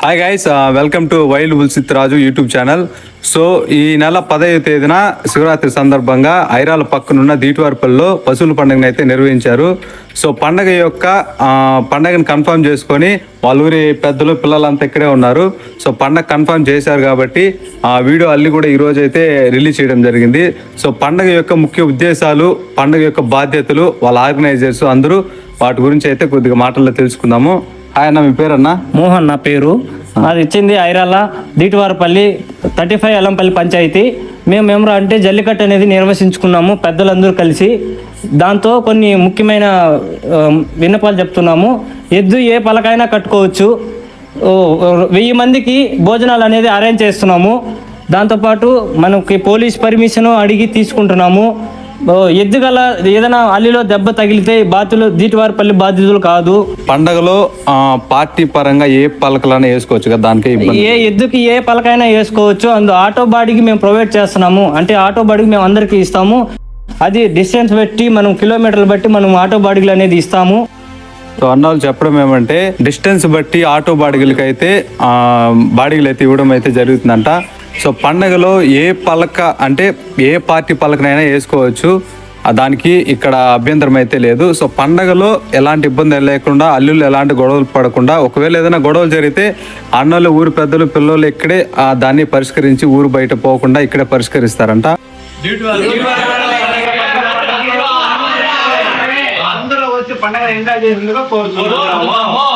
Hi guys, welcome to wild bulls with Raju YouTube channel. So ఈ నెల 10వ తేదీన శివరాత్రి సందర్భంగా ఐరాల పక్కనున్న దీటివారిపల్లిలో పశువుల పండుగను అయితే నిర్వహించారు. సో పండగను కన్ఫర్మ్ చేసుకొని వాళ్ళ ఊరి పెద్దలు పిల్లలంతా ఇక్కడే ఉన్నారు. సో పండగ కన్ఫర్మ్ చేశారు కాబట్టి ఆ వీడియో అల్లి కూడా ఈరోజు అయితే రిలీజ్ చేయడం జరిగింది. సో పండగ యొక్క ముఖ్య ఉద్దేశాలు, పండగ యొక్క బాధ్యతలు, వాళ్ళ ఆర్గనైజర్స్ అందరూ వాటి గురించి అయితే కొద్దిగా మాటల్లో తెలుసుకుందాము. హాయ్ అన్న, మీ పేరన్నా? మోహన్ నా పేరు. అది ఇచ్చింది ఐరాల దీటివారపల్లి 35 ఎల్లంపల్లి పంచాయతీ. మేము ఏమరా అంటే జల్లికట్టు అనేది నిర్వహించుకున్నాము పెద్దలందరూ కలిసి. దాంతో కొన్ని ముఖ్యమైన విన్నపాలు చెప్తున్నాము. ఎద్దు ఏ పలకైనా కట్టుకోవచ్చు. 1000 మందికి భోజనాలు అనేది అరేంజ్ చేస్తున్నాము. దాంతోపాటు మనకి పోలీస్ పర్మిషన్ అడిగి తీసుకుంటున్నాము. ఎద్దు గల ఏదైనా అల్లిలో దెబ్బ తగిలితే దీటివారిపల్లి బాధ్యతలు కాదు. పండగలో పార్టీ పరంగా ఏ పలకలైనా వేసుకోవచ్చు కదా, దానికి ఏ ఎద్దుకి ఏ పలకైనా వేసుకోవచ్చు. ఆటో బాడీకి మేము ప్రొవైడ్ చేస్తున్నాము. అంటే ఆటో బాడీకి మేము అందరికీ ఇస్తాము. అది డిస్టెన్స్ బట్టి మనం కిలోమీటర్లు బట్టి మనం ఆటో బాడీలు అనేది ఇస్తాము. సో అన్నోళ్ళు చెప్పడం ఏమంటే డిస్టెన్స్ బట్టి ఆటో బాడీలకి అయితే బాడీలు అయితే ఇవ్వడం అయితే జరుగుతుందంట. సో పండగలో ఏ పలక అంటే ఏ పార్టీ పలకనైనా వేసుకోవచ్చు, దానికి ఇక్కడ అభ్యంతరం అయితే లేదు. సో పండగలో ఎలాంటి ఇబ్బంది లేకుండా, అల్లుళ్ళు ఎలాంటి గొడవలు పడకుండా, ఒకవేళ ఏదైనా గొడవలు జరిగితే అన్నోళ్ళు, ఊరి పెద్దలు, పిల్లలు ఇక్కడే దాన్ని పరిష్కరించి ఊరు బయట పోకుండా ఇక్కడే పరిష్కరిస్తారంట. అందరూ వచ్చి పండగ ఎంజాయ్ చేసేందుకు కోరుతున్నాము.